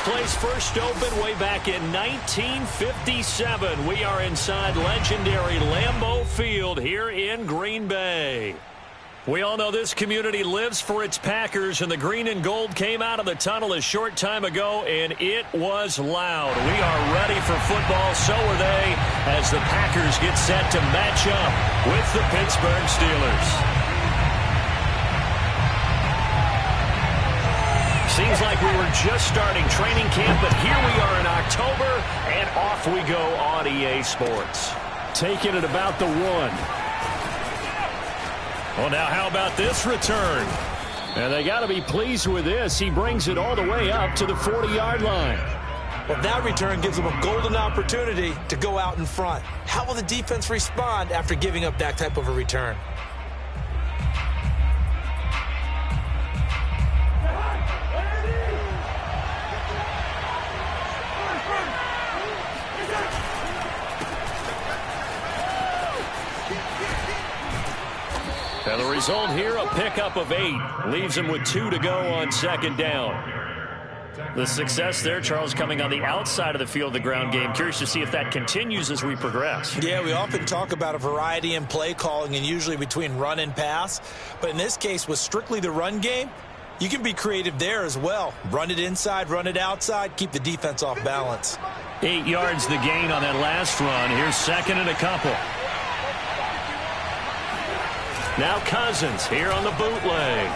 place first opened way back in 1957. We are inside legendary Lambeau Field here in Green Bay. We all know this community lives for its Packers, and the green and gold came out of the tunnel a short time ago, and it was loud. We are ready for football, so are they, as the Packers get set to match up with the Pittsburgh Steelers. Seems like we were just starting training camp, but here we are in October, and off we go on EA Sports. Taking it about the 1. Well, now how about this return? And they got to be pleased with this. He brings it all the way up to the 40-yard line. Well, that return gives them a golden opportunity to go out in front. How will the defense respond after giving up that type of a return? And the result here, a pickup of 8. Leaves him with 2 to go on second down. The success there, Charles, coming on the outside of the field, the ground game. Curious to see if that continues as we progress. Yeah, we often talk about a variety in play calling and usually between run and pass. But in this case, with strictly the run game, you can be creative there as well. Run it inside, run it outside, keep the defense off balance. 8 yards the gain on that last run. Here's second and a couple. Now Cousins here on the bootleg.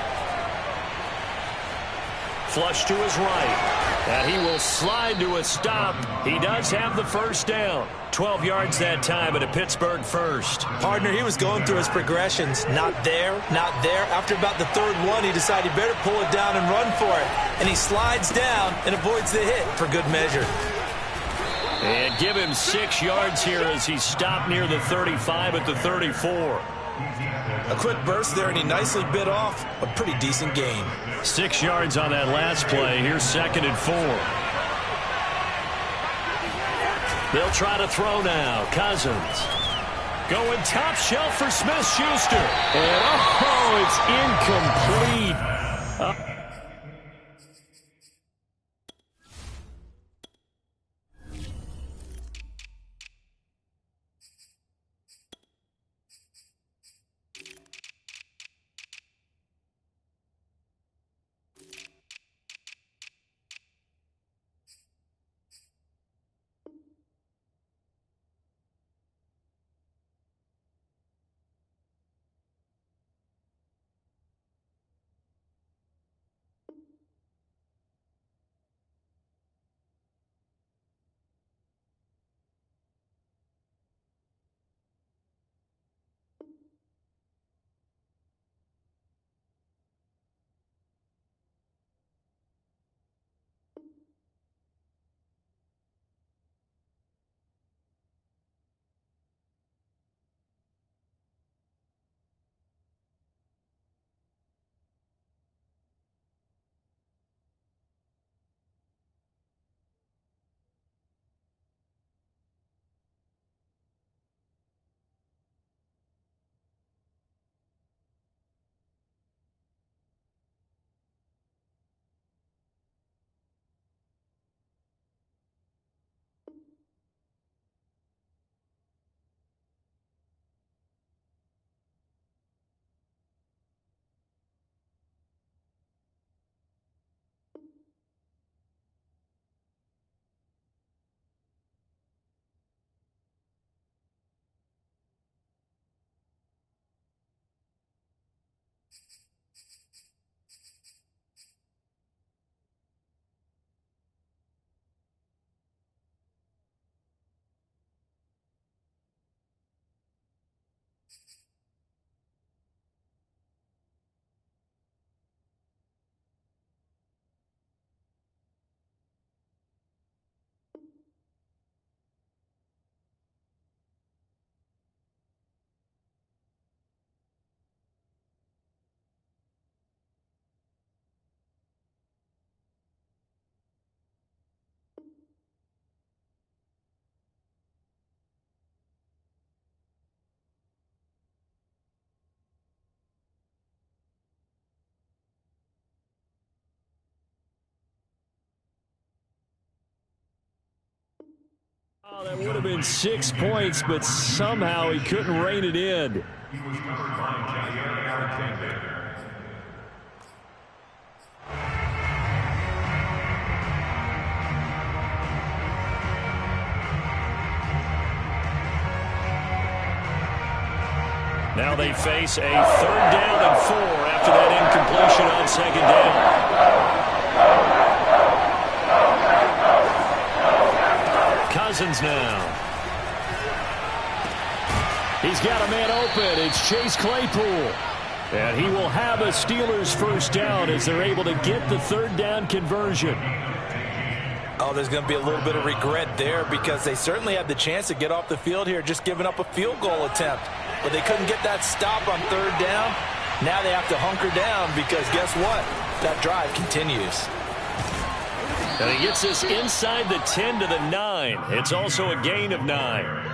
Flush to his right. And he will slide to a stop. He does have the first down. 12 yards that time, and a Pittsburgh first. Partner, he was going through his progressions. Not there, not there. After about the third one, he decided he better pull it down and run for it. And he slides down and avoids the hit for good measure. And give him 6 yards here as he stopped near the 35 at the 34. A quick burst there, and he nicely bit off a pretty decent gain. 6 yards on that last play. Here's second and 4. They'll try to throw now. Cousins going top shelf for Smith-Schuster. And, oh, it's incomplete. Oh, that would have been 6 points, but somehow he couldn't rein it in. Now they face a 3rd down and 4 after that incompletion on 2nd down. Cousins now. He's got a man open. It's Chase Claypool. And he will have a Steelers 1st down as they're able to get the 3rd down conversion. Oh, there's going to be a little bit of regret there because they certainly had the chance to get off the field here, just giving up a field goal attempt. But they couldn't get that stop on 3rd down. Now they have to hunker down because guess what? That drive continues. And he gets this inside the 10 to the 9. It's also a gain of 9.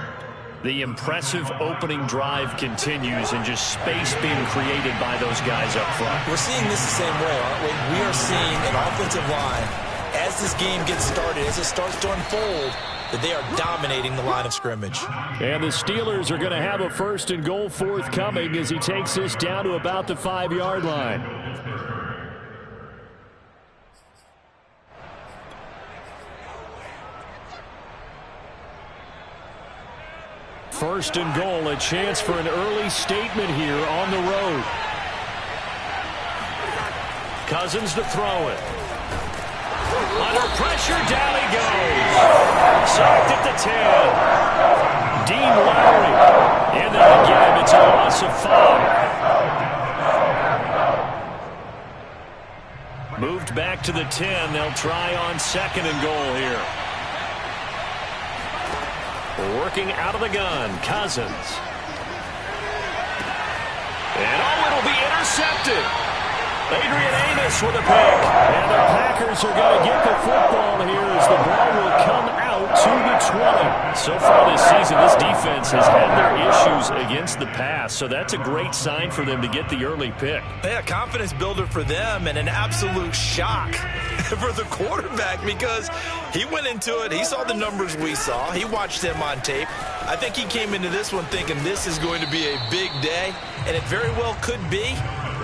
The impressive opening drive continues and just space being created by those guys up front. We're seeing this the same way, aren't we? We are seeing an offensive line, as this game gets started, as it starts to unfold, that they are dominating the line of scrimmage. And the Steelers are going to have a 1st and goal forthcoming as he takes this down to about the 5-yard line. First and goal, a chance for an early statement here on the road. Cousins to throw it. Under pressure, down he goes. Sacked at the 10. Dean Lowry. And then again, it's a loss of 5. Moved back to the 10. They'll try on 2nd and goal here. Working out of the gun, Cousins. And oh, it'll be intercepted. Adrian Amos with a pick. And the Packers are going to get the football here as the ball will come out to the 20. So far this season, this defense has had their issues against the pass, so that's a great sign for them to get the early pick. Yeah, confidence builder for them and an absolute shock for the quarterback because he went into it. He saw the numbers we saw. He watched them on tape. I think he came into this one thinking this is going to be a big day, and it very well could be.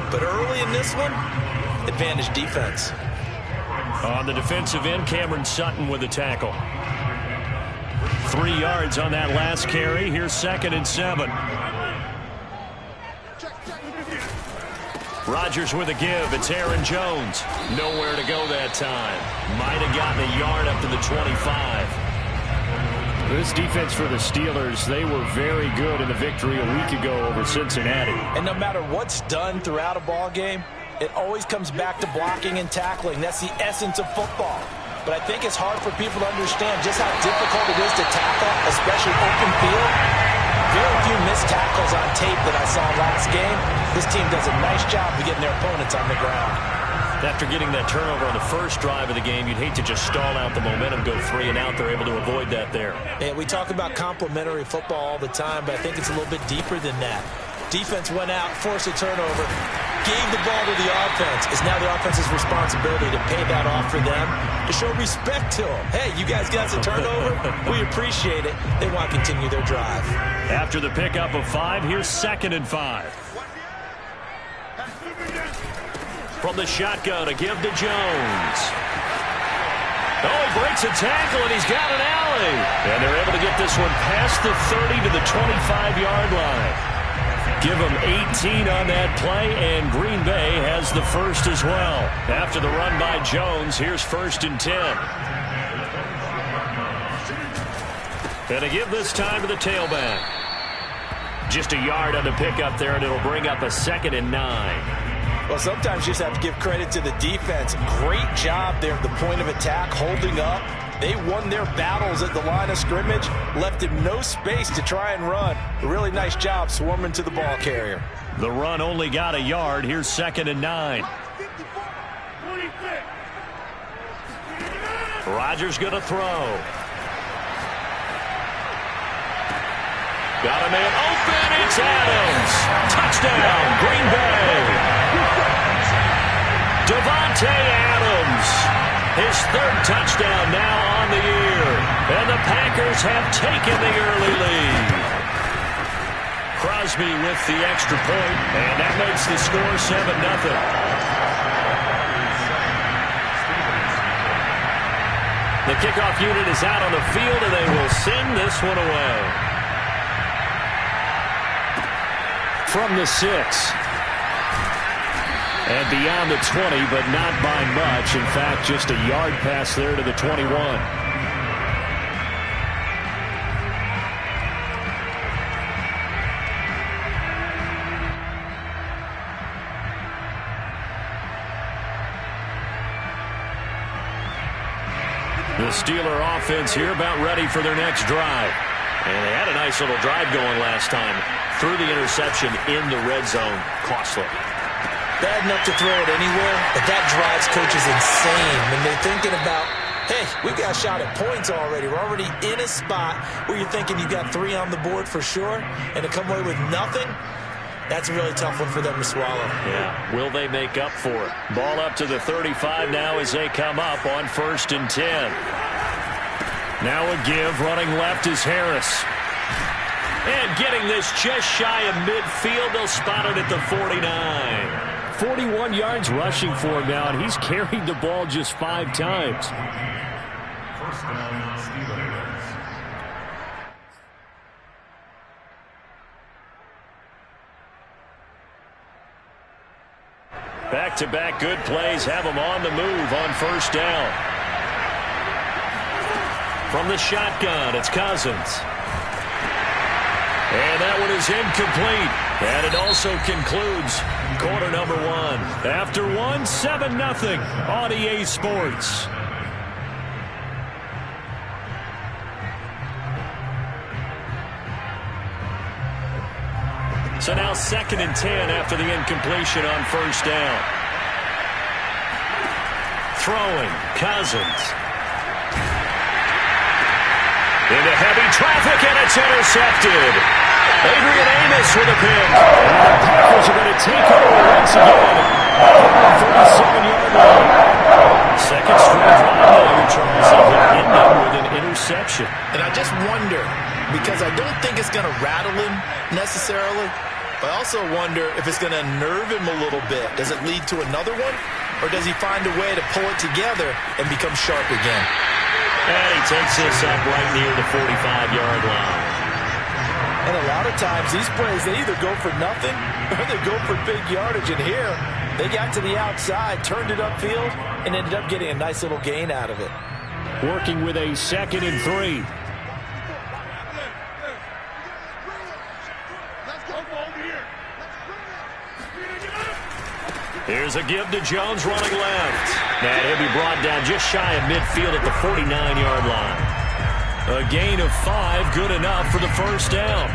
But early in this one, advantage defense. On the defensive end, Cameron Sutton with a tackle. 3 yards on that last carry. Here's 2nd and 7. Rodgers with a give. It's Aaron Jones. Nowhere to go that time. Might have gotten a yard up to the 25. This defense for the Steelers, they were very good in the victory a week ago over Cincinnati. And no matter what's done throughout a ball game, it always comes back to blocking and tackling. That's the essence of football. But I think it's hard for people to understand just how difficult it is to tackle, especially open field. Very few missed tackles on tape that I saw last game. This team does a nice job of getting their opponents on the ground. After getting that turnover on the first drive of the game, you'd hate to just stall out the momentum, go 3 and out. They're able to avoid that there. Yeah, we talk about complementary football all the time, but I think it's a little bit deeper than that. Defense went out, forced a turnover, gave the ball to the offense. It's now the offense's responsibility to pay that off for them, to show respect to them. Hey, you guys got a turnover? We appreciate it. They want to continue their drive. After the pickup of 5, here's 2nd and 5. From the shotgun, a give to Jones. Oh, he breaks a tackle, and he's got an alley. And they're able to get this one past the 30 to the 25-yard line. Give them 18 on that play, and Green Bay has the 1st as well. After the run by Jones, here's 1st and 10. And a give this time to the tailback. Just a yard on the pickup there, and it'll bring up a 2nd and 9. Well, sometimes you just have to give credit to the defense. Great job there at the point of attack, holding up. They won their battles at the line of scrimmage, left him no space to try and run. A really nice job swarming to the ball carrier. The run only got a yard. Here's 2nd and 9. Rodgers going to throw. Got a man open. It's Adams. Touchdown, Green Bay. Devontae Adams, his 3rd touchdown now on the year. And the Packers Steelers have taken the early lead. Crosby with the extra point, and that makes the score 7-0. The kickoff unit is out on the field, and they will send this one away. From the 6. And beyond the 20, but not by much. In fact, just a yard pass there to the 21. The Steeler offense here about ready for their next drive. And they had a nice little drive going last time. Threw the interception in the red zone. Costly. Bad enough to throw it anywhere, but that drives coaches insane when they're thinking about, hey, we got a shot at points already. We're already in a spot where you're thinking you got 3 on the board for sure, and to come away with nothing, that's a really tough one for them to swallow. Yeah, will they make up for it? Ball up to the 35 now as they come up on 1st and 10. Now a give, running left is Harris. And getting this just shy of midfield, they'll spot it at the 49. 41 yards rushing for him now, and he's carried the ball just 5 times. First down, Steelers. Back-to-back good plays have him on the move on 1st down. From the shotgun, it's Cousins. And that one is incomplete. And it also concludes quarter number 1. After 1, 7-0 on EA Sports. So now 2nd and 10 after the incompletion on 1st down. Throwing, Cousins. Into heavy traffic, and it's intercepted. Adrian Amos with a pick. And the Packers are going to take over once again from the 37-yard line. Second straight drive here, Charles, and he'll end up with an interception. And I just wonder, because I don't think it's going to rattle him necessarily, but I also wonder if it's going to unnerve him a little bit. Does it lead to another one, or does he find a way to pull it together and become sharp again? And he takes this up right near the 45-yard line. And a lot of times these plays, they either go for nothing or they go for big yardage. And here, they got to the outside, turned it upfield, and ended up getting a nice little gain out of it. Working with a 2nd and 3. Here's a give to Jones running left. And he'll be brought down just shy of midfield at the 49-yard line. A gain of 5, good enough for the 1st down.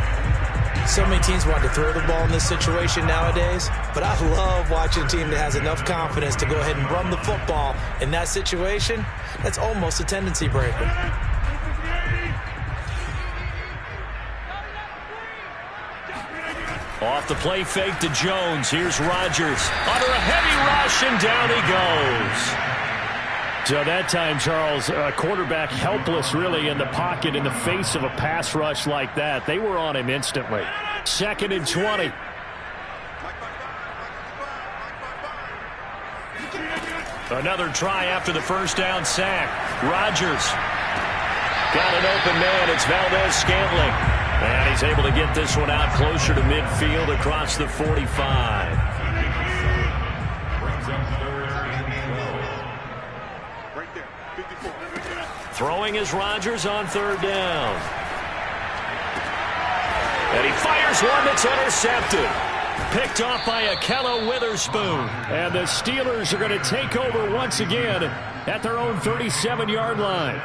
So many teams want to throw the ball in this situation nowadays, but I love watching a team that has enough confidence to go ahead and run the football. In that situation, that's almost a tendency breaker. Off the play fake to Jones. Here's Rodgers. Under a heavy rush, and down he goes. So that time, Charles, quarterback helpless really in the pocket in the face of a pass rush like that. They were on him instantly. 2nd and 20. Another try after the 1st down sack. Rodgers got an open man. It's Valdez-Scantling. And he's able to get this one out closer to midfield across the 45. Throwing is Rodgers on 3rd down. And he fires one that's intercepted. Picked off by Akello Witherspoon. And the Steelers are going to take over once again at their own 37-yard line.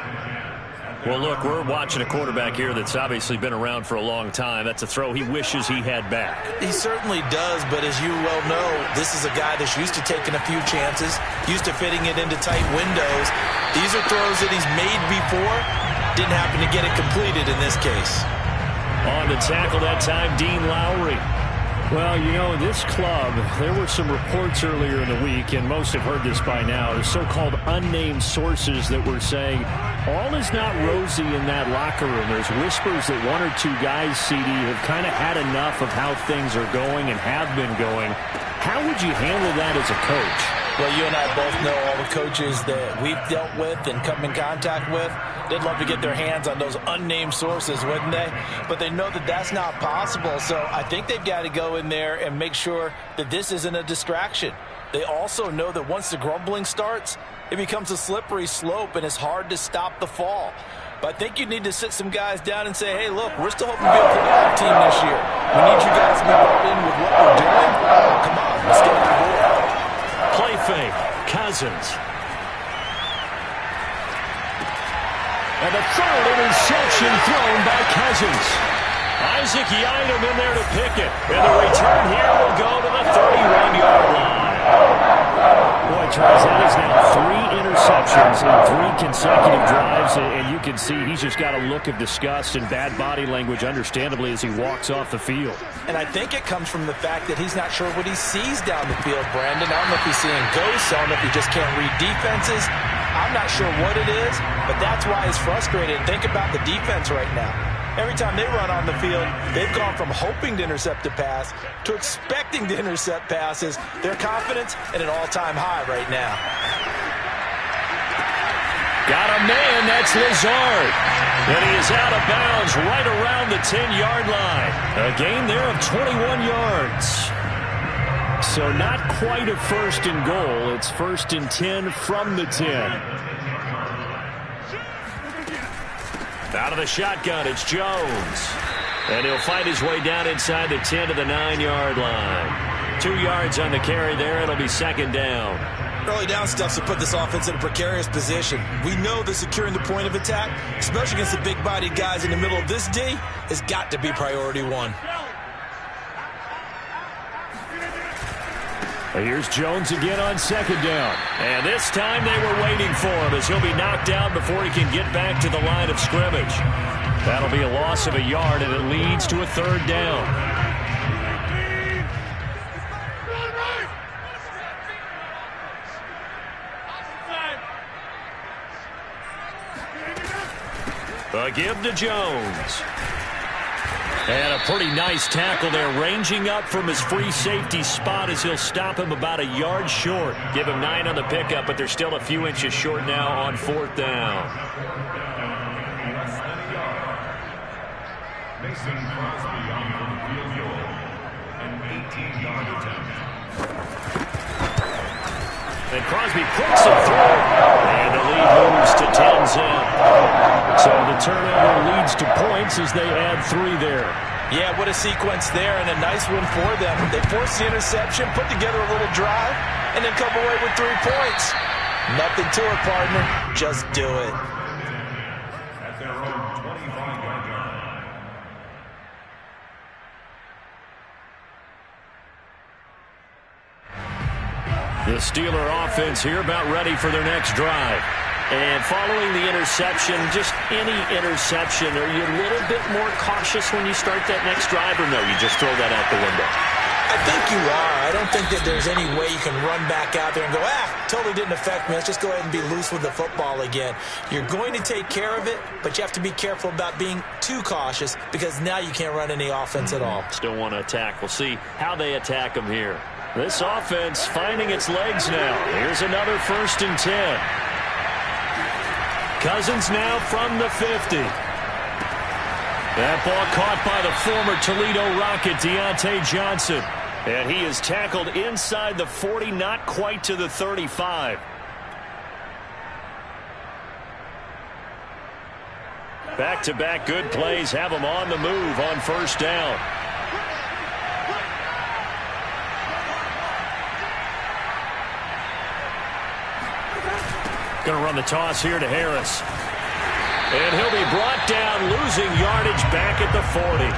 Well, look, we're watching a quarterback here that's obviously been around for a long time. That's a throw he wishes he had back. He certainly does, but as you well know, this is a guy that's used to taking a few chances, used to fitting it into tight windows. These are throws that he's made before. Didn't happen to get it completed in this case. On the tackle that time, Dean Lowry. Well, you know, this club, there were some reports earlier in the week, and most have heard this by now, the so-called unnamed sources that were saying all is not rosy in that locker room. There's whispers that one or two guys, CD, have kind of had enough of how things are going and have been going. How would you handle that as a coach? Well, you and I both know all the coaches that we've dealt with and come in contact with. They'd love to get their hands on those unnamed sources, wouldn't they? But they know that that's not possible. So I think they've got to go in there and make sure that this isn't a distraction. They also know that once the grumbling starts, it becomes a slippery slope and it's hard to stop the fall. But I think you need to sit some guys down and say, hey, look, we're still hoping to be a playoff team this year. We need you guys to be brought in with what we're doing. Come on, let's get on board. Play fake, Cousins. And the third interception thrown by Cousins. Isaac Yiadom in there to pick it. And the return here will go to the 31-yard line. Boy, Charles, that is now 3 interceptions in 3 consecutive drives. And you can see he's just got a look of disgust and bad body language, understandably, as he walks off the field. And I think it comes from the fact that he's not sure what he sees down the field, Brandon. I don't know if he's seeing ghosts. I don't know if he just can't read defenses. I'm not sure what it is, but that's why he's frustrated. Think about the defense right now. Every time they run on the field, they've gone from hoping to intercept a pass to expecting to intercept passes. Their confidence at an all-time high right now. Got a man, that's Lazard. And he is out of bounds right around the 10-yard line. A gain there of 21 yards. So not quite a first and goal. It's 1st and 10 from the 10. Out of the shotgun, it's Jones. And he'll fight his way down inside the 10 to the 9-yard line. 2 yards on the carry there. It'll be 2nd down. Early down stuff to put this offense in a precarious position. We know that securing the point of attack, especially against the big-bodied guys in the middle of this D, has got to be priority 1. Here's Jones again on 2nd down. And this time they were waiting for him as he'll be knocked down before he can get back to the line of scrimmage. That'll be a loss of a yard, and it leads to a 3rd down. A give to Jones. And a pretty nice tackle there, ranging up from his free safety spot as he'll stop him about a yard short. Give him 9 on the pickup, but they're still a few inches short now on 4th down. Mason Crosby on the field goal. An 18-yard attempt. And Crosby puts it through. And the lead moves to 10-zip. So the turnover leads to points as they add 3 there. Yeah, what a sequence there, and a nice one for them. They forced the interception, put together a little drive, and then come away with 3 points. Nothing to it, partner. Just do it. At their own 25-yard line. The Steeler offense here about ready for their next drive. And following the interception, just any interception, are you a little bit more cautious when you start that next drive, or no, you just throw that out the window? I think you are. I don't think that there's any way you can run back out there and go, totally didn't affect me. Let's just go ahead and be loose with the football again. You're going to take care of it, but you have to be careful about being too cautious because now you can't run any offense at all. Still want to attack. We'll see how they attack them here. This offense finding its legs now. Here's another 1st and 10. Cousins now from the 50. That ball caught by the former Toledo Rocket, Deontay Johnson. And he is tackled inside the 40, not quite to the 35. Back-to-back good plays have him on the move on 1st down. Going to run the toss here to Harris. And he'll be brought down, losing yardage back at the 40.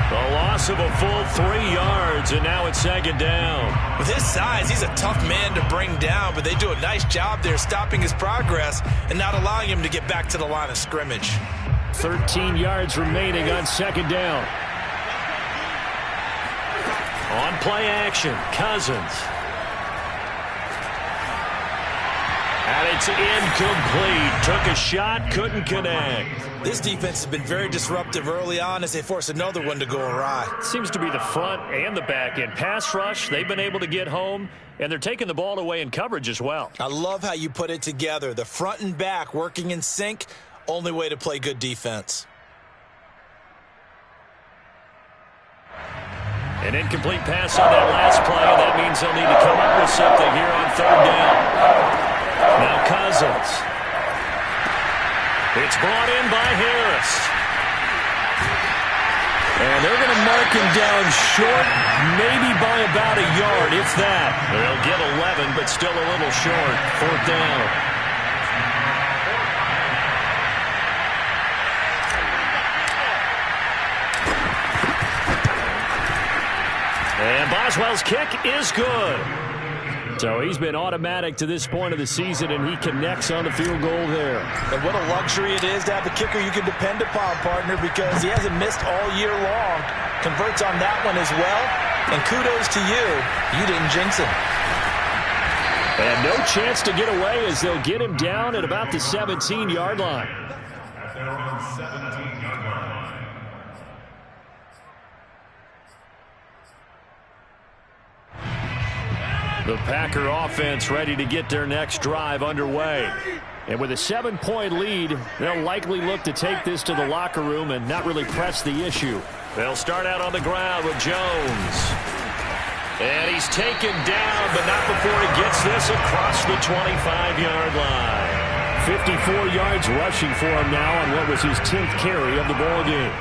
A loss of a full 3 yards, and now it's 2nd down. With his size, he's a tough man to bring down, but they do a nice job there stopping his progress and not allowing him to get back to the line of scrimmage. 13 yards remaining on 2nd down. On play action, Cousins. And it's incomplete. Took a shot, couldn't connect. This defense has been very disruptive early on as they force another one to go awry. Seems to be the front and the back end. Pass rush, they've been able to get home, and they're taking the ball away in coverage as well. I love how you put it together. The front and back working in sync, only way to play good defense. An incomplete pass on that last play, and that means they'll need to come up with something here on third down. Now Cousins. It's brought in by Harris. And they're going to mark him down short, maybe by about a yard, if that. They'll get 11, but still a little short. Fourth down. And Boswell's kick is good. So he's been automatic to this point of the season, and he connects on the field goal there. And what a luxury it is to have a kicker you can depend upon, partner, because he hasn't missed all year long. Converts on that one as well. And kudos to you. You didn't jinx him. And no chance to get away as they'll get him down at about the 17-yard line. At their own 17-yard line. The Packer offense ready to get their next drive underway. And with a 7-point lead, they'll likely look to take this to the locker room and not really press the issue. They'll start out on the ground with Jones. And he's taken down, but not before he gets this across the 25-yard line. 54 yards rushing for him now on what was his 10th carry of the ball game.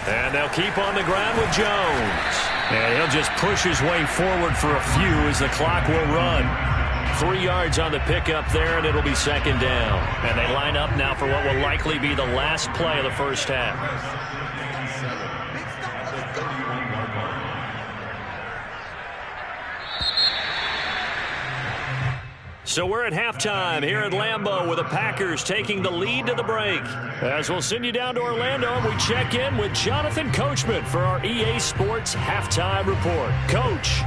And they'll keep on the ground with Jones. And he'll just push his way forward for a few as the clock will run. 3 yards on the pickup there, and it'll be second down. And they line up now for what will likely be the last play of the first half. So we're at halftime here at Lambeau with the Packers taking the lead to the break. As we'll send you down to Orlando, and we check in with Jonathan Coachman for our EA Sports Halftime Report. Coach.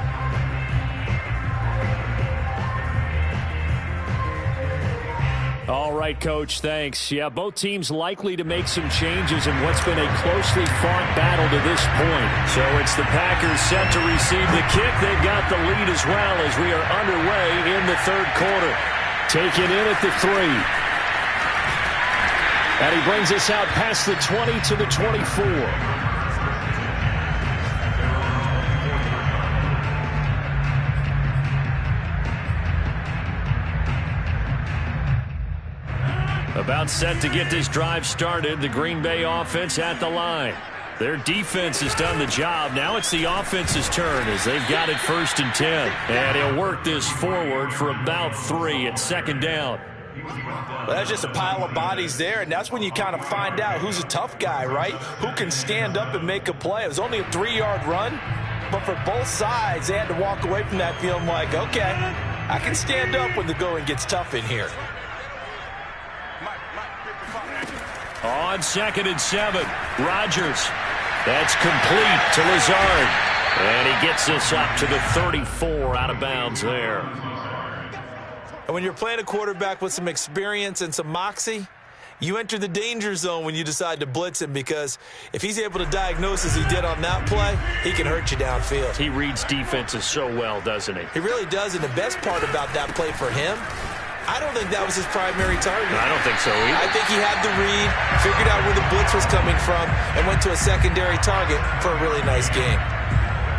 All right, Coach, thanks. Yeah, both teams likely to make some changes in what's been a closely fought battle to this point. So it's the Packers set to receive the kick. They've got the lead as well as we are underway in the third quarter. Taken in at the 3. And he brings us out past the 20 to the 24. About set to get this drive started. The Green Bay offense at the line. Their defense has done the job. Now it's the offense's turn as they've got it 1st and 10. And he'll work this forward for about 3 at second down. Well, that's just a pile of bodies there, and that's when you kind of find out who's a tough guy, right? Who can stand up and make a play. It was only a 3-yard run, but for both sides, they had to walk away from that feeling like, okay, I can stand up when the going gets tough in here. On 2nd and 7, Rodgers. That's complete to Lazard. And he gets this up to the 34 out of bounds there. And when you're playing a quarterback with some experience and some moxie, you enter the danger zone when you decide to blitz him, because if he's able to diagnose as he did on that play, he can hurt you downfield. He reads defenses so well, doesn't he? He really does, and the best part about that play for him, I don't think that was his primary target. I don't think so either. I think he had the read, figured out where the blitz was coming from, and went to a secondary target for a really nice game.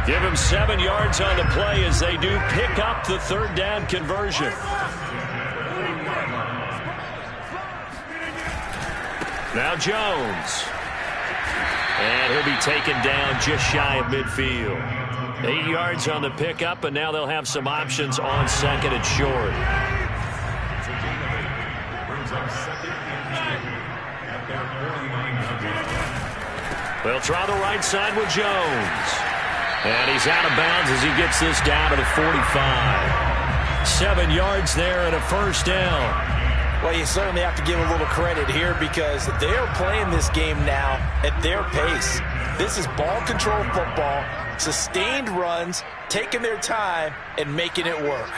Give him 7 yards on the play as they do pick up the third down conversion. Now Jones. And he'll be taken down just shy of midfield. 8 yards on the pickup, and now they'll have some options on 2nd and short. They'll try the right side with Jones. And he's out of bounds as he gets this down to the 45. 7 yards there and a first down. Well, you certainly have to give a little credit here because they're playing this game now at their pace. This is ball control football, sustained runs, taking their time, and making it work.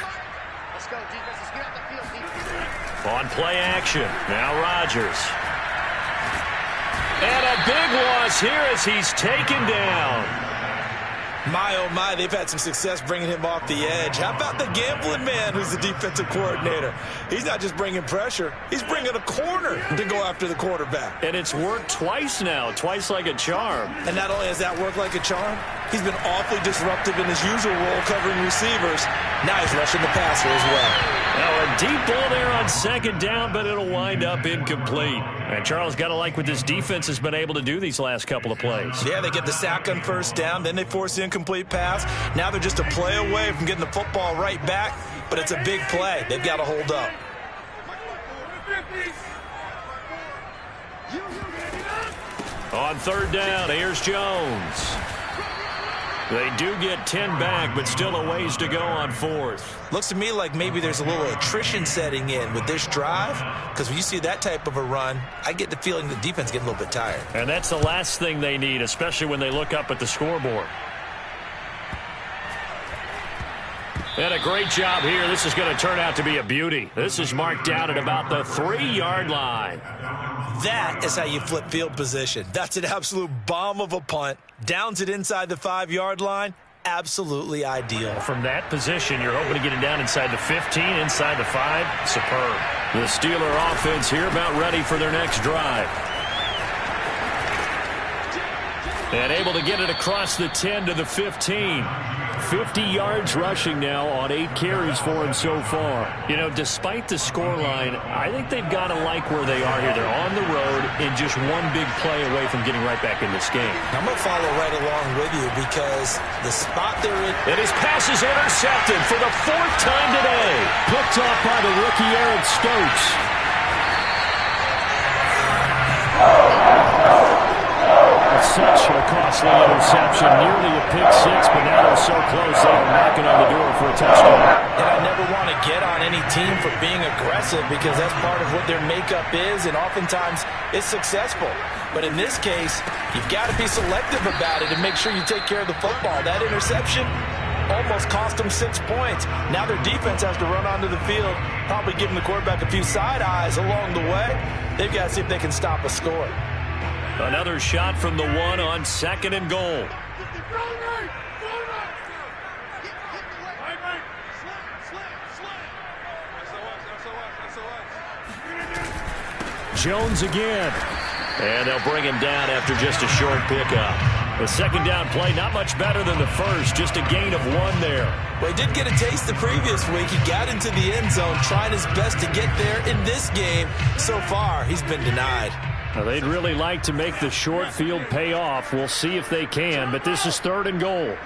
Let's go, defense. Let's get out the field, defense. On play action, now Rodgers. And a big loss here as he's taken down. My, oh my, they've had some success bringing him off the edge. How about the gambling man who's the defensive coordinator? He's not just bringing pressure. He's bringing a corner to go after the quarterback. And it's worked twice now, twice like a charm. And not only has that worked like a charm, he's been awfully disruptive in his usual role covering receivers. Now he's rushing the passer as well. Now a deep ball there on second down, but it'll wind up incomplete. And Charles, got to like what this defense has been able to do these last couple of plays. Yeah, they get the sack on first down, then they force the incomplete pass. Now they're just a play away from getting the football right back, but it's a big play. They've got to hold up. On third down, here's Jones. They do get 10 back, but still a ways to go on fourth. Looks to me like maybe there's a little attrition setting in with this drive, because when you see that type of a run, I get the feeling the defense getting a little bit tired. And that's the last thing they need, especially when they look up at the scoreboard. And a great job here. This is going to turn out to be a beauty. This is marked down at about the 3-yard line. That is how you flip field position. That's an absolute bomb of a punt. Downs it inside the 5-yard line. Absolutely ideal. From that position, you're hoping to get it down inside the 15, inside the 5. Superb. The Steeler offense here about ready for their next drive. And able to get it across the 10 to the 15. 50 yards rushing now on 8 carries for him so far. You know, despite the scoreline, I think they've got to like where they are here. They're on the road and just one big play away from getting right back in this game. I'm going to follow right along with you because the spot they're in. And his pass is intercepted for the 4th time today. Picked off by the rookie Eric Stokes. Such a costly interception, nearly a pick six, but now they're so close they are knocking on the door for a touchdown. And I never want to get on any team for being aggressive because that's part of what their makeup is, and oftentimes it's successful. But in this case, you've got to be selective about it and make sure you take care of the football. That interception almost cost them 6 points. Now their defense has to run onto the field, probably giving the quarterback a few side eyes along the way. They've got to see if they can stop a score. Another shot from the 1 on 2nd and goal. Jones again. And they'll bring him down after just a short pickup. The second down play, not much better than the first, just a gain of 1 there. Well, he did get a taste the previous week. He got into the end zone, trying his best to get there in this game. So far, he's been denied. Now, they'd really like to make the short field pay off. We'll see if they can, but this is 3rd and goal.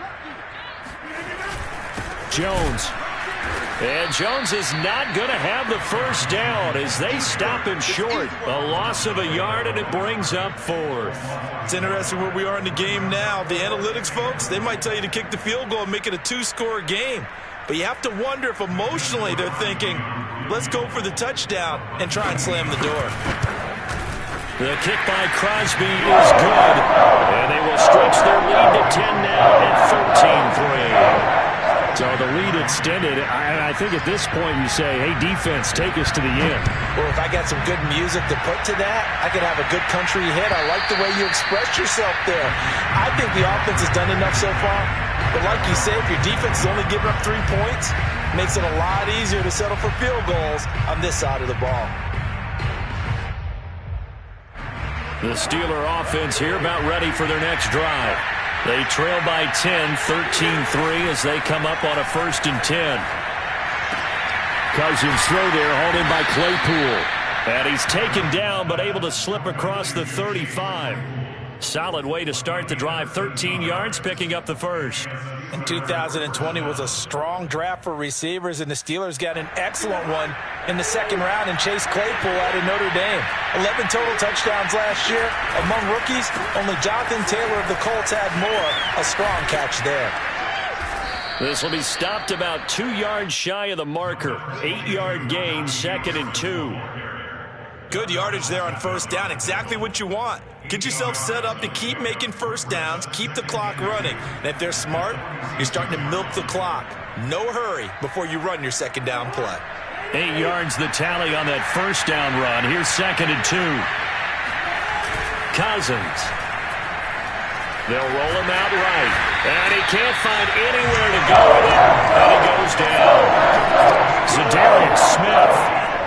Jones. And Jones is not going to have the first down as they stop him short. A loss of a yard, and it brings up 4th. It's interesting where we are in the game now. The analytics folks, they might tell you to kick the field goal and make it a 2-score game. But you have to wonder if emotionally they're thinking, let's go for the touchdown and try and slam the door. The kick by Crosby is good. And they will stretch their lead to 10 now at 13-3. So the lead extended. I think at this point you say, hey, defense, take us to the end. Well, if I got some good music to put to that, I could have a good country hit. I like the way you expressed yourself there. I think the offense has done enough so far. But like you say, if your defense is only giving up 3 points, makes it a lot easier to settle for field goals on this side of the ball. The Steeler offense here about ready for their next drive. They trail by 10, 13-3 as they come up on a 1st and 10. Cousins throw there, hauled in by Claypool. And he's taken down but able to slip across the 35. Solid way to start the drive. 13 yards, picking up the first. And 2020 was a strong draft for receivers, and the Steelers got an excellent one in the second round in Chase Claypool out of Notre Dame. 11 total touchdowns last year. Among rookies, only Jonathan Taylor of the Colts had more. A strong catch there. This will be stopped about 2 yards shy of the marker. 8-yard gain, 2nd and 2. Good yardage there on first down. Exactly what you want. Get yourself set up to keep making first downs, keep the clock running. And if they're smart, you're starting to milk the clock. No hurry before you run your second down play. 8 yards the tally on that first down run. Here's 2nd and 2. Cousins. They'll roll him out right. And he can't find anywhere to go with it. And he goes down. Zadarius Smith.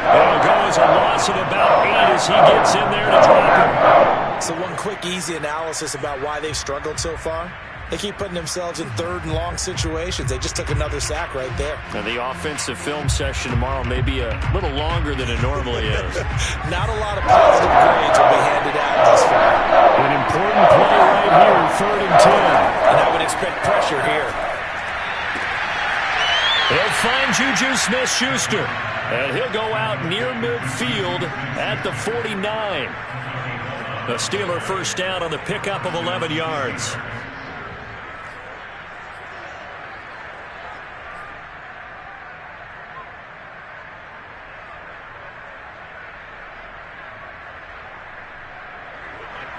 It'll go as a loss of about 8 as he gets in there to drop him. So one quick, easy analysis about why they've struggled so far. They keep putting themselves in 3rd and long situations. They just took another sack right there. And the offensive film session tomorrow may be a little longer than it normally is. Not a lot of positive grades will be handed out thus far. An important play right here, 3rd and 10. And I would expect pressure here. He'll find Juju Smith-Schuster. And he'll go out near midfield at the 49. The Steeler first down on the pickup of 11 yards.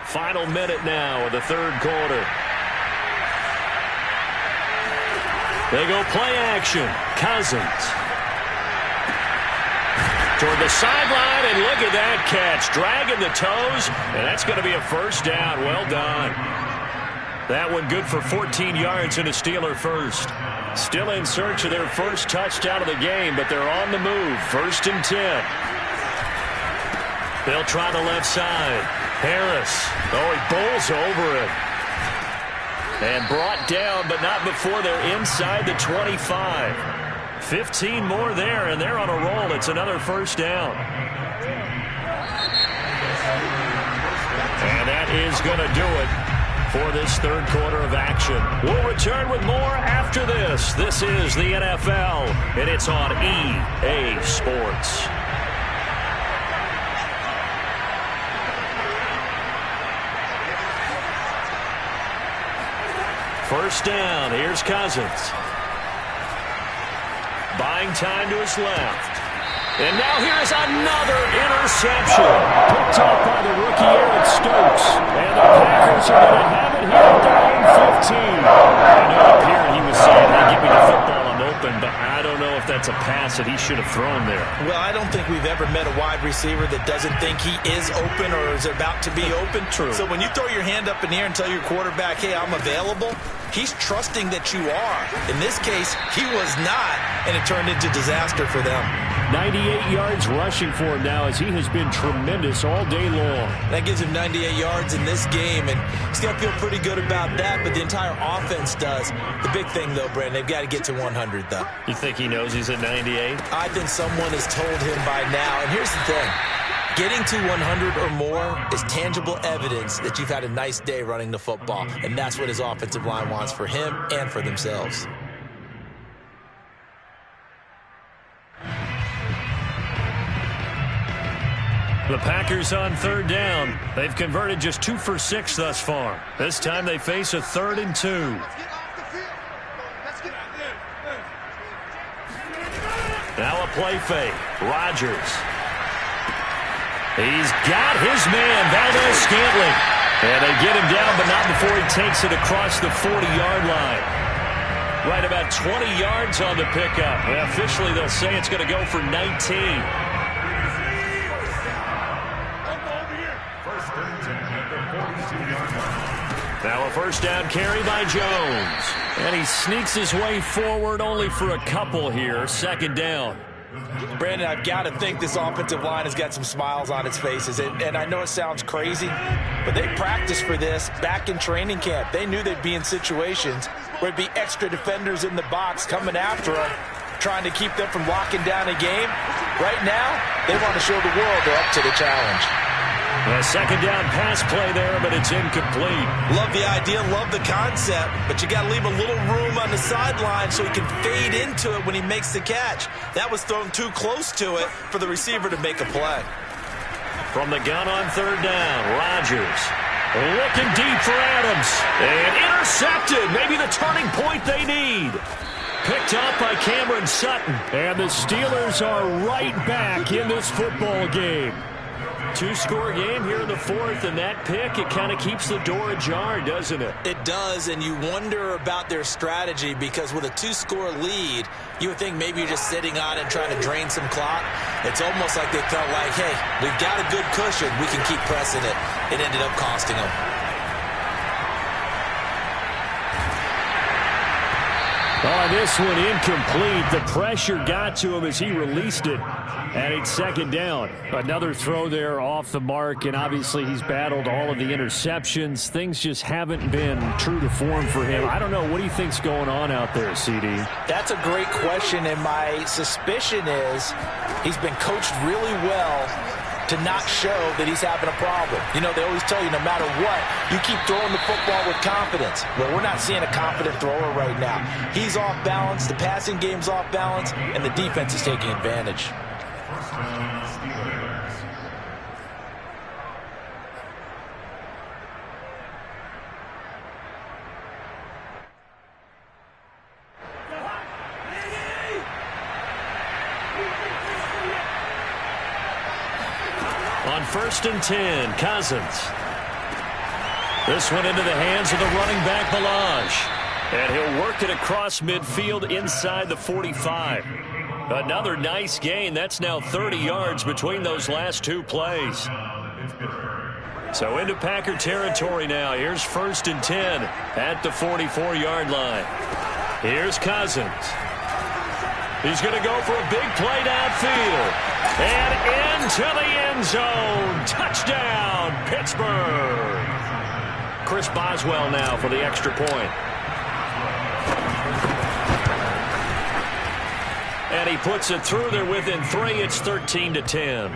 Final minute now of the 3rd quarter. They go play action. Cousins. Toward the sideline, and look at that catch. Dragging the toes, and that's going to be a first down. Well done. That one good for 14 yards and a Steeler first. Still in search of their first touchdown of the game, but they're on the move. 1st and 10. They'll try the left side. Harris. Oh, he bowls over it. And brought down, but not before they're inside the 25. 15 more there, and they're on a roll. It's another first down. And that is going to do it for this 3rd quarter of action. We'll return with more after this. This is the NFL, and it's on EA Sports. First down. Here's Cousins. Buying time to his left. And now here's another interception. Picked off by the rookie Aaron Stokes. And the Packers are going to have it here at their own 15. I know up here he was saying, hey, give me the football, I'm open. But I don't know if that's a pass that he should have thrown there. Well, I don't think we've ever met a wide receiver that doesn't think he is open or is about to be open. True. So when you throw your hand up in the air and tell your quarterback, hey, I'm available, he's trusting that you are. In this case, he was not, and it turned into disaster for them. 98 yards rushing for him now as he has been tremendous all day long. That gives him 98 yards in this game, and he's got to feel pretty good about that, but the entire offense does. The big thing, though, Brandon, they've got to get to 100, though. You think he knows he's at 98? I think someone has told him by now, and here's the thing. Getting to 100 or more is tangible evidence that you've had a nice day running the football, and that's what his offensive line wants for him and for themselves. The Packers on 3rd down. They've converted just 2 for 6 thus far. This time they face a 3rd and 2. Now a play fake. Rodgers. He's got his man, Valdez-Scantling. And they get him down, but not before he takes it across the 40-yard line. Right about 20 yards on the pickup. Well, officially, they'll say it's going to go for 19. Now a first down carry by Jones. And he sneaks his way forward only for a couple here. 2nd down. Brandon, I've got to think this offensive line has got some smiles on its faces. And I know it sounds crazy, but they practiced for this back in training camp. They knew they'd be in situations where it'd be extra defenders in the box coming after them, trying to keep them from locking down a game. Right now, they want to show the world they're up to the challenge. A 2nd down pass play there, but it's incomplete. Love the idea, love the concept, but you got to leave a little room on the sideline so he can fade into it when he makes the catch. That was thrown too close to it for the receiver to make a play. From the gun on 3rd down, Rodgers looking deep for Adams. And intercepted. Maybe the turning point they need. picked off by Cameron Sutton. And the Steelers are right back in this football game. Two-score game here in the fourth, and that pick, it kind of keeps the door ajar, doesn't it? It does, and you wonder about their strategy because with a two-score lead, you would think maybe you're just sitting on it and trying to drain some clock. It's almost like they felt like, hey, we've got a good cushion. We can keep pressing it. It ended up costing them. Oh, this one incomplete. The pressure got to him as he released it. And it's second down. Another throw there off the mark, and obviously he's battled all of the interceptions. Things just haven't been true to form for him. I don't know. What do you think's going on out there, CD? That's a great question, and my suspicion is he's been coached really well to not show that he's having a problem. You know, they always tell you no matter what, you keep throwing the football with confidence. Well, we're not seeing a confident thrower right now. He's off balance, the passing game's off balance, and the defense is taking advantage. On 1st and 10, Cousins. This one into the hands of the running back, Balaj. And he'll work it across midfield inside the 45. Another nice gain. That's now 30 yards between those last two plays. So into Packer territory now. Here's 1st and 10 at the 44-yard line. Here's Cousins. He's going to go for a big play downfield. And into the end zone. Touchdown, Pittsburgh. Chris Boswell now for the extra point. And he puts it through. They're within 3. It's 13-10. Steelers 10.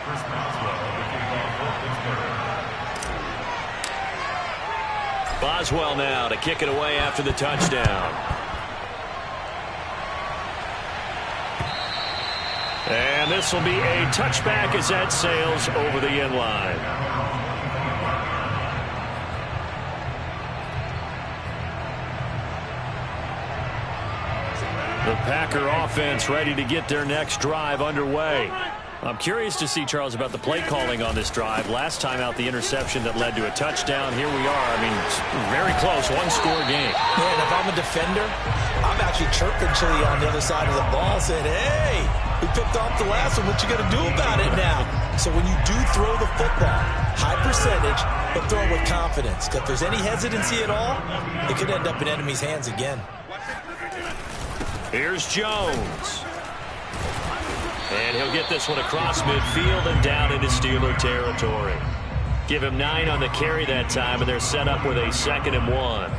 Chris Boswell, the kickoff for Pittsburgh. Boswell now to kick it away after the touchdown. And this will be a touchback as that sails over the end line. The Packer offense ready to get their next drive underway. I'm curious to see, Charles, about the play calling on this drive. Last time out, the interception that led to a touchdown. Here we are. I mean, very close, one-score game. Yeah, and if I'm a defender, I'm actually chirping Chili on the other side of the ball, saying, hey, we picked off the last one. What you going to do about it now? So when you do throw the football, high percentage, but throw it with confidence. If there's any hesitancy at all, it could end up in enemy's hands again. Here's Jones. And he'll get this one across midfield and down into Steeler territory. Give him 9 on the carry that time, and they're set up with a 2nd and 1.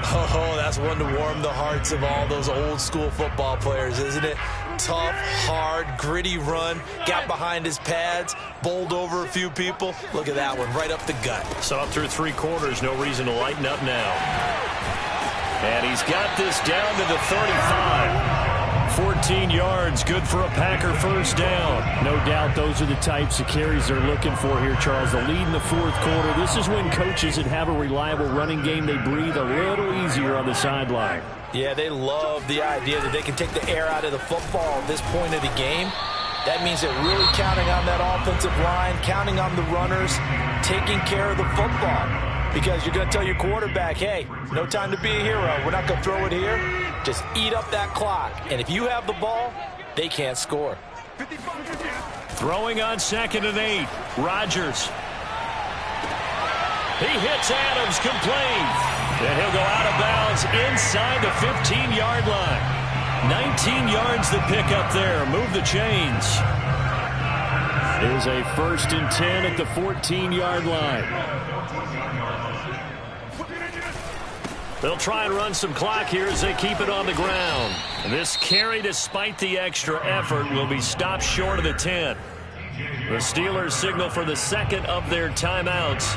Oh, that's one to warm the hearts of all those old-school football players, isn't it? Tough, hard, gritty run, got behind his pads, bowled over a few people. Look at that one, right up the gut. So up through 3 quarters, no reason to lighten up now. And he's got this down to the 35. 14 yards, good for a Packer first down. No doubt those are the types of carries they're looking for here, Charles. The lead in the 4th quarter. This is when coaches that have a reliable running game, they breathe a little easier on the sideline. Yeah, they love the idea that they can take the air out of the football at this point of the game. That means they're really counting on that offensive line, counting on the runners, taking care of the football. Because you're going to tell your quarterback, hey, no time to be a hero. We're not going to throw it here. Just eat up that clock. And if you have the ball, they can't score. Throwing on 2nd and 8. Rodgers. He hits Adams complete. And he'll go out of bounds inside the 15-yard line. 19 yards the pick up there. Move the chains. It is a 1st and 10 at the 14-yard line. They'll try and run some clock here as they keep it on the ground. And this carry, despite the extra effort, will be stopped short of the 10. The Steelers signal for the 2nd of their timeouts.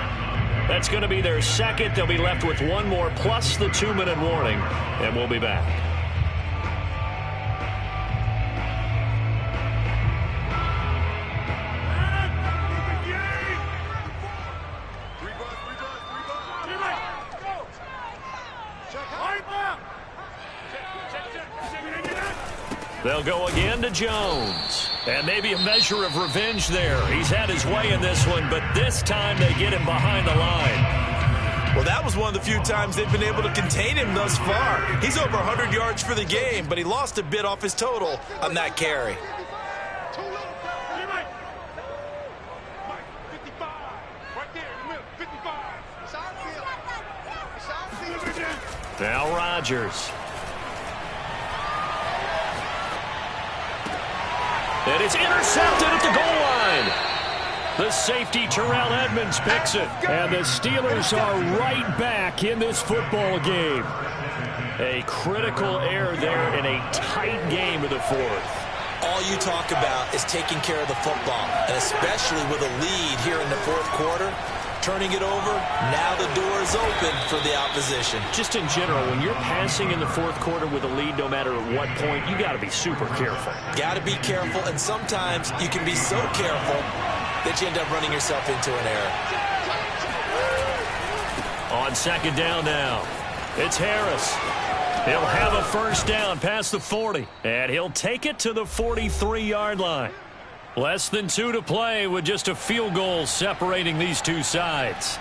That's going to be their 2nd. They'll be left with 1 more plus the 2-minute warning. And we'll be back. They'll go again to Jones. And maybe a measure of revenge there. He's had his way in this one, but this time they get him behind the line. Well, that was one of the few times they've been able to contain him thus far. He's over 100 yards for the game, but he lost a bit off his total on that carry. Now Rodgers. And it's intercepted at the goal line. The safety, Terrell Edmonds, picks it. And the Steelers are right back in this football game. A critical error there in a tight game of the fourth. All you talk about is taking care of the football, and especially with a lead here in the fourth quarter. Turning it over, now the door is open for the opposition. Just in general, when you're passing in the fourth quarter with a lead, no matter at what point, you got to be super careful. Got to be careful, and sometimes you can be so careful that you end up running yourself into an error. On second down now, it's Harris. He'll have a first down past the 40, and he'll take it to the 43-yard line. Less than 2 to play with just a field goal separating these two sides.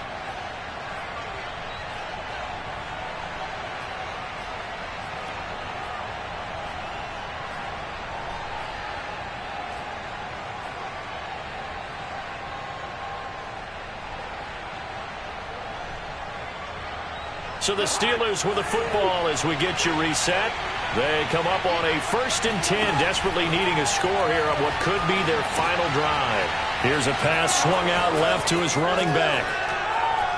So the Steelers with the football as we get you reset. They come up on a 1st and 10, desperately needing a score here on what could be their final drive. Here's a pass swung out left to his running back.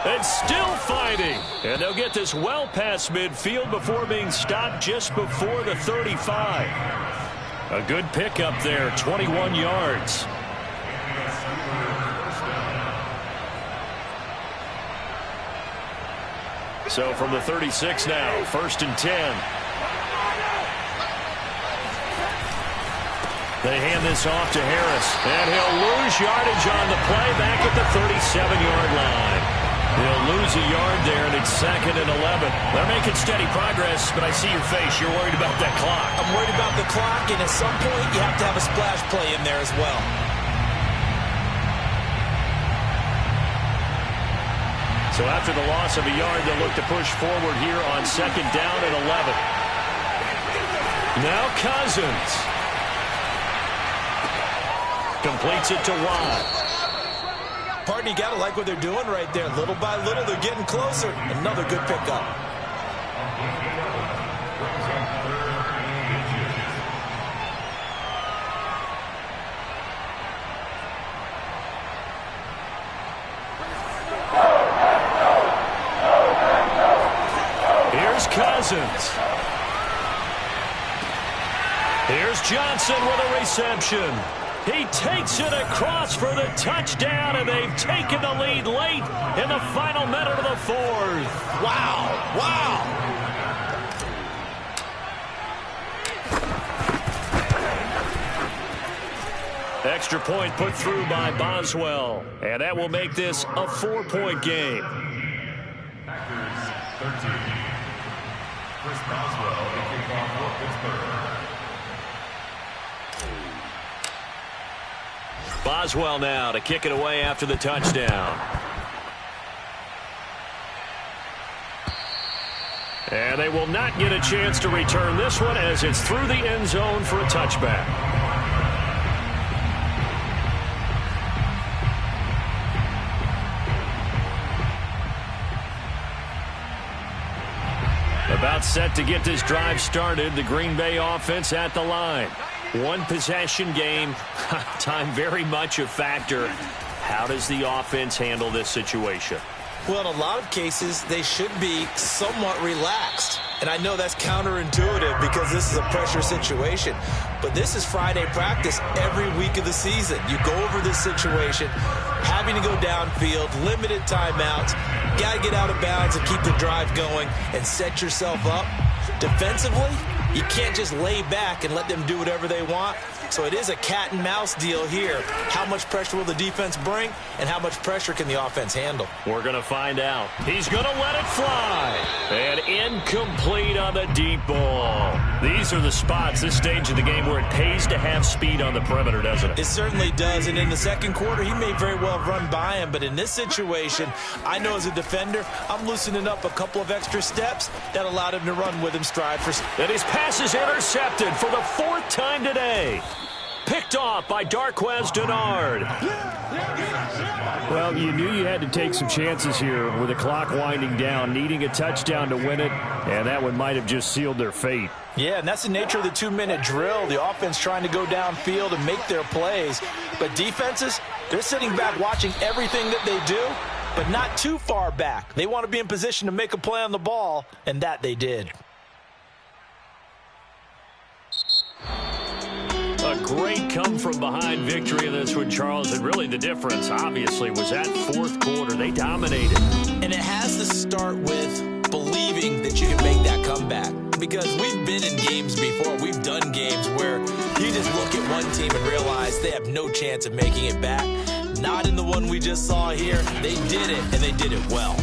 And still fighting. And they'll get this well past midfield before being stopped just before the 35. A good pickup there, 21 yards. So from the 36 now, 1st and 10. They hand this off to Harris, and he'll lose yardage on the play back at the 37-yard line. He'll lose a yard there, and it's 2nd and 11. They're making steady progress, but I see your face. You're worried about that clock. I'm worried about the clock, and at some point you have to have a splash play in there as well. So after the loss of a yard, they'll look to push forward here on 2nd down and 11. Now Cousins. Completes it to Watt. Partner, you got to like what they're doing right there. Little by little, they're getting closer. Another good pickup. Here's Cousins. Here's Johnson with a reception. He takes it across for the touchdown, and they've taken the lead late in the final minute of the fourth. Wow, wow. Extra point put through by Boswell, and that will make this a 4-point game. Packers 13. Chris Boswell, the kickoff for Pittsburgh. Boswell now to kick it away after the touchdown. And they will not get a chance to return this one as it's through the end zone for a touchback. About set to get this drive started. The Green Bay offense at the line. One possession game. Time very much a factor. How does the offense handle this situation? Well, in a lot of cases, they should be somewhat relaxed. And I know that's counterintuitive because this is a pressure situation. But this is Friday practice every week of the season. You go over this situation, having to go downfield, limited timeouts, got to get out of bounds and keep the drive going and set yourself up. Defensively, you can't just lay back and let them do whatever they want. So it is a cat and mouse deal here. How much pressure will the defense bring, and how much pressure can the offense handle? We're going to find out. He's going to let it fly. And incomplete on the deep ball. These are the spots, this stage of the game, where it pays to have speed on the perimeter, doesn't it? It certainly does, and in the second quarter, he may very well have run by him, but in this situation, I know as a defender, I'm loosening up a couple of extra steps that allowed him to run with him stride for stride. And his pass is intercepted for the fourth time today. Picked off by Darquez Denard. Well, you knew you had to take some chances here with the clock winding down, needing a touchdown to win it, and that one might have just sealed their fate. Yeah, and that's the nature of the 2-minute drill. The offense trying to go downfield and make their plays. But defenses, they're sitting back watching everything that they do, but not too far back. They want to be in position to make a play on the ball, and that they did. A great come-from-behind victory in this one, Charles. And really the difference, obviously, was that fourth quarter. They dominated. And it has to start with believing that you can make that comeback. Because we've been in games before. We've done games where you just look at one team and realize they have no chance of making it back. Not in the one we just saw here. They did it, and they did it well.